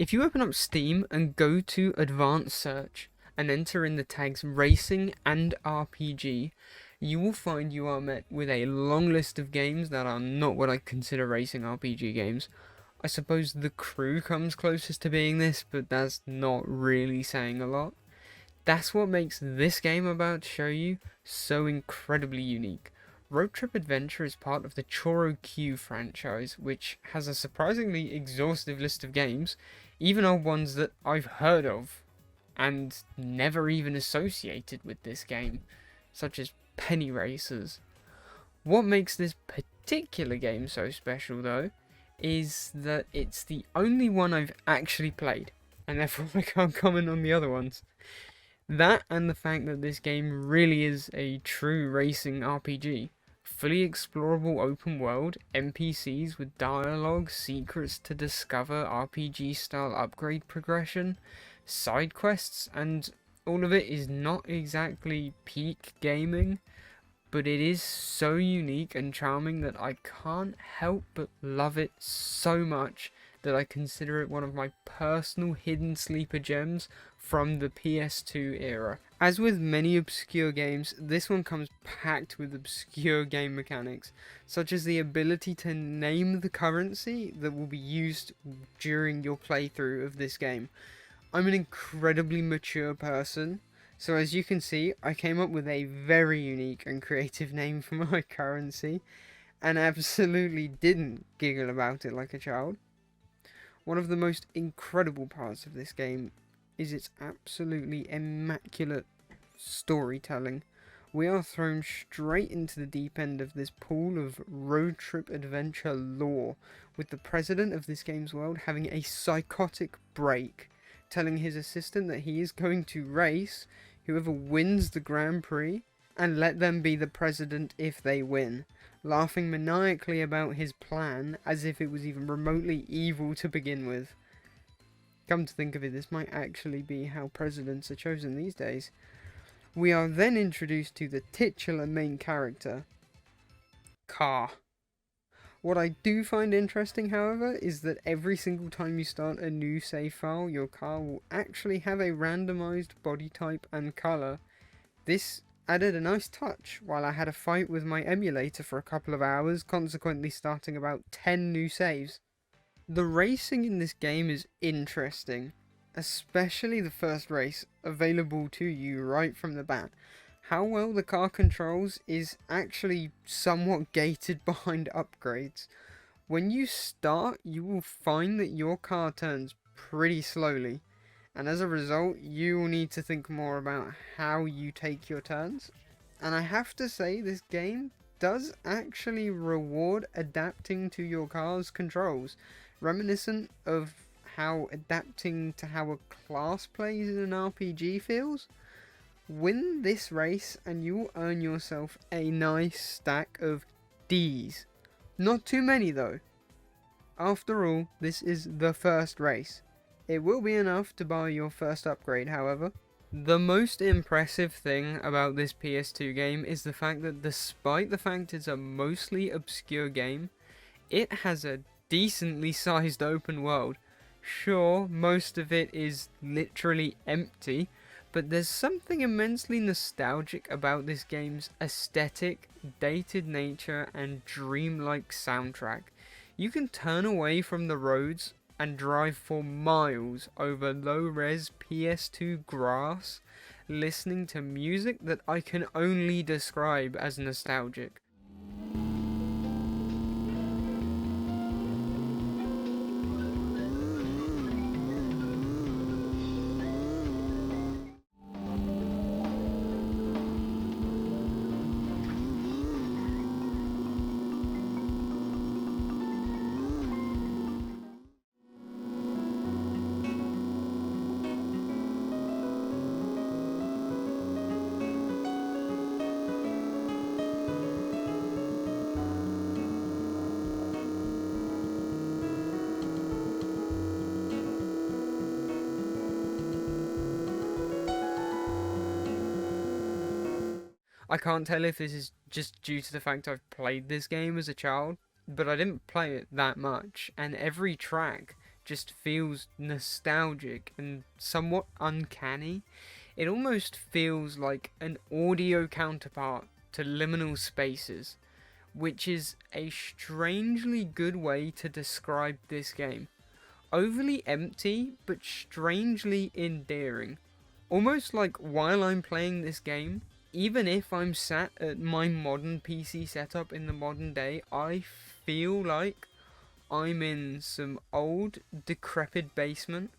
If you open up Steam and go to Advanced Search and enter in the tags Racing and RPG, you will find you are met with a long list of games that are not what I consider racing RPG games. I suppose The Crew comes closest to being this, but that's not really saying a lot. That's what makes this game I'm about to show you so incredibly unique. Road Trip Adventure is part of the Choro Q franchise, which has a surprisingly exhaustive list of games, even old ones that I've heard of and never even associated with this game, such as Penny Racers. What makes this particular game so special, though, is that it's the only one I've actually played, and therefore I can't comment on the other ones. That and the fact that this game really is a true racing RPG. Fully explorable open world, NPCs with dialogue, secrets to discover, RPG style upgrade progression, side quests, and all of it is not exactly peak gaming, but it is so unique and charming that I can't help but love it so much that I consider it one of my personal hidden sleeper gems from the PS2 era. As with many obscure games, this one comes packed with obscure game mechanics, such as the ability to name the currency that will be used during your playthrough of this game. I'm an incredibly mature person, so as you can see, I came up with a very unique and creative name for my currency, and absolutely didn't giggle about it like a child. One of the most incredible parts of this game is its absolutely immaculate storytelling. We are thrown straight into the deep end of this pool of road trip adventure lore, with the president of this game's world having a psychotic break, telling his assistant that he is going to race whoever wins the Grand Prix and let them be the president if they win, laughing maniacally about his plan as if it was even remotely evil to begin with. Come to think of it, this might actually be how presidents are chosen these days. We are then introduced to the titular main character, Car. What I do find interesting, however, is that every single time you start a new save file, your car will actually have a randomized body type and color. This added a nice touch while I had a fight with my emulator for a couple of hours, consequently starting about 10 new saves. The racing in this game is interesting, especially the first race available to you right from the bat. How well the car controls is actually somewhat gated behind upgrades. When you start, you will find that your car turns pretty slowly, and as a result, you will need to think more about how you take your turns. And I have to say, this game does actually reward adapting to your car's controls, reminiscent of how adapting to how a class plays in an RPG feels. Win this race and you will earn yourself a nice stack of Ds. Not too many though. After all, this is the first race. It will be enough to buy your first upgrade, however. The most impressive thing about this PS2 game is the fact that despite the fact it's a mostly obscure game, it has a decently sized open world. Sure, most of it is literally empty, but there's something immensely nostalgic about this game's aesthetic, dated nature, and dreamlike soundtrack. You can turn away from the roads and drive for miles over low-res PS2 grass, listening to music that I can only describe as nostalgic. I can't tell if this is just due to the fact I've played this game as a child, but I didn't play it that much, and every track just feels nostalgic and somewhat uncanny. It almost feels like an audio counterpart to Liminal Spaces, which is a strangely good way to describe this game. Overly empty, but strangely endearing. Almost like while I'm playing this game, even if I'm sat at my modern PC setup in the modern day, I feel like I'm in some old, decrepit basement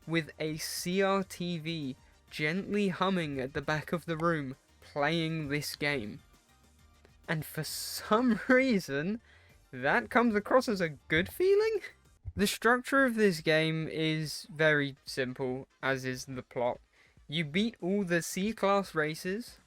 with a CRTV gently humming at the back of the room, playing this game. And for some reason, that comes across as a good feeling? The structure of this game is very simple, as is the plot. You beat all the C-class races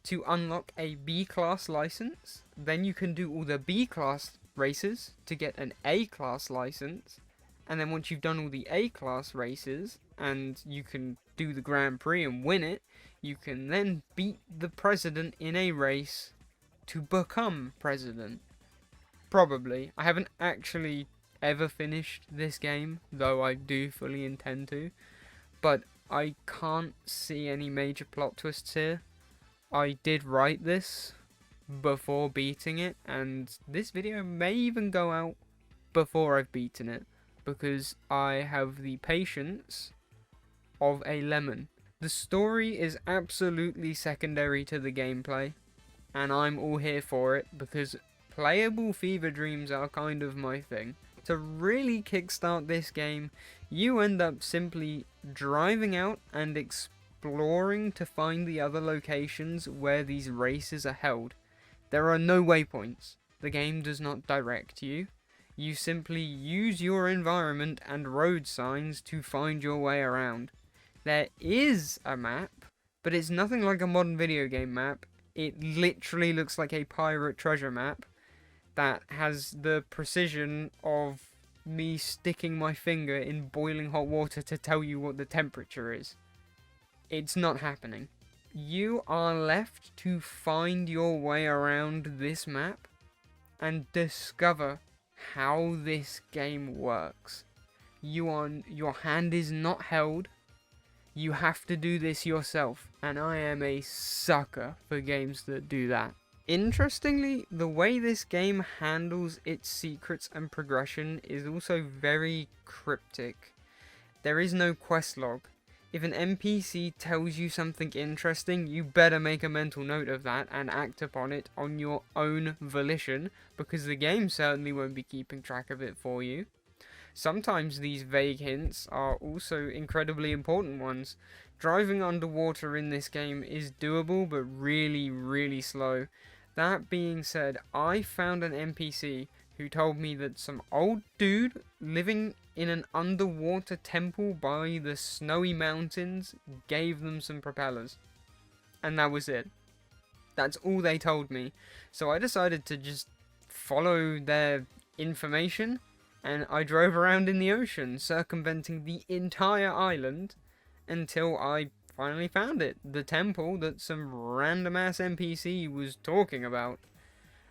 to unlock a B-class license. Then you can do all the B-class races to get an A-class license. And then once you've done all the A-class races, and you can do the Grand Prix and win it, you can then beat the president in a race to become president. Probably. I haven't actually ever finished this game, though I do fully intend to. But I can't see any major plot twists here. I did write this before beating it, and this video may even go out before I've beaten it, because I have the patience of a lemon. The story is absolutely secondary to the gameplay, and I'm all here for it, because playable fever dreams are kind of my thing. To really kickstart this game, you end up simply driving out and exploring to find the other locations where these races are held. There are no waypoints. The game does not direct you. You simply use your environment and road signs to find your way around. There is a map, but it's nothing like a modern video game map. It literally looks like a pirate treasure map that has the precision of me sticking my finger in boiling hot water to tell you what the temperature is. It's not happening. You are left to find your way around this map and discover how this game works. Your hand is not held. You have to do this yourself, and I am a sucker for games that do that. Interestingly, the way this game handles its secrets and progression is also very cryptic. There is no quest log. If an NPC tells you something interesting, you better make a mental note of that and act upon it on your own volition, because the game certainly won't be keeping track of it for you. Sometimes these vague hints are also incredibly important ones. Driving underwater in this game is doable, but really, really slow. That being said, I found an NPC who told me that some old dude living in an underwater temple by the snowy mountains gave them some propellers. And that was it. That's all they told me. So I decided to just follow their information, and I drove around in the ocean, circumventing the entire island until I finally found it. The temple that some random ass NPC was talking about.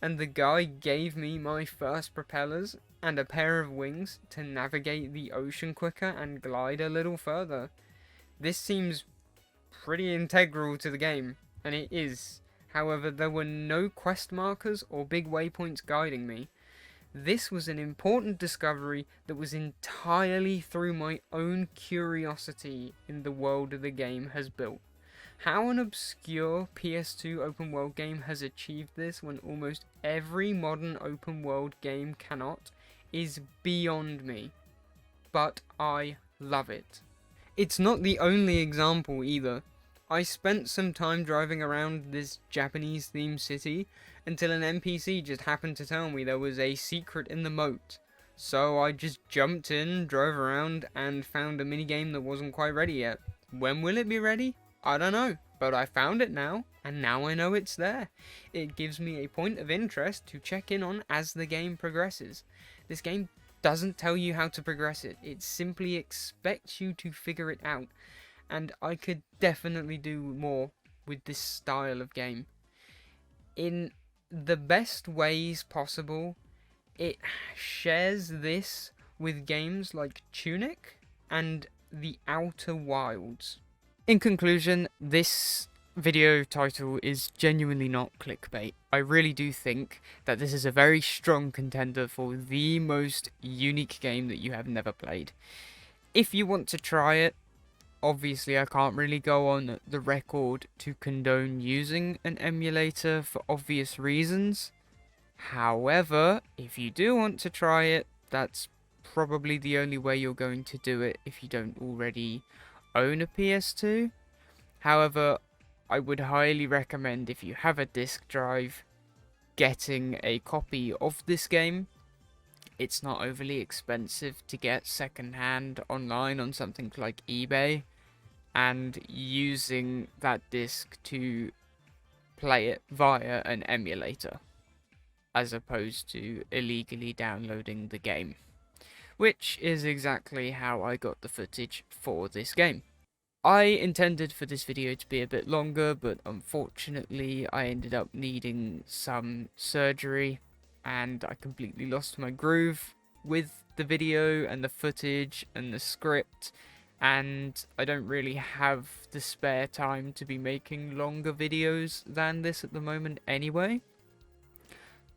And the guy gave me my first propellers and a pair of wings to navigate the ocean quicker and glide a little further. This seems pretty integral to the game, and it is. However, there were no quest markers or big waypoints guiding me. This was an important discovery that was entirely through my own curiosity in the world the game has built. How an obscure PS2 open world game has achieved this when almost every modern open world game cannot is beyond me. But I love it. It's not the only example either. I spent some time driving around this Japanese themed city until an NPC just happened to tell me there was a secret in the moat. So I just jumped in, drove around, and found a minigame that wasn't quite ready yet. When will it be ready? I don't know, but I found it now, and now I know it's there. It gives me a point of interest to check in on as the game progresses. This game doesn't tell you how to progress it, it simply expects you to figure it out, and I could definitely do more with this style of game. In the best ways possible, it shares this with games like Tunic and The Outer Wilds. In conclusion, this video title is genuinely not clickbait. I really do think that this is a very strong contender for the most unique game that you have never played. If you want to try it, obviously I can't really go on the record to condone using an emulator for obvious reasons. However, if you do want to try it, that's probably the only way you're going to do it if you don't already own a PS2. However, I would highly recommend, if you have a disk drive, getting a copy of this game. It's not overly expensive to get secondhand online on something like eBay, and using that disc to play it via an emulator, as opposed to illegally downloading the game, which is exactly how I got the footage for this game. I intended for this video to be a bit longer, but unfortunately I ended up needing some surgery, and I completely lost my groove with the video and the footage and the script, and I don't really have the spare time to be making longer videos than this at the moment anyway.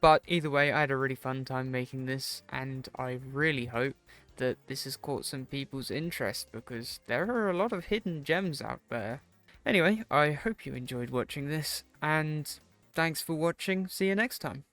But either way, I had a really fun time making this, and I really hope that this has caught some people's interest, because there are a lot of hidden gems out there. Anyway, I hope you enjoyed watching this, and thanks for watching. See you next time.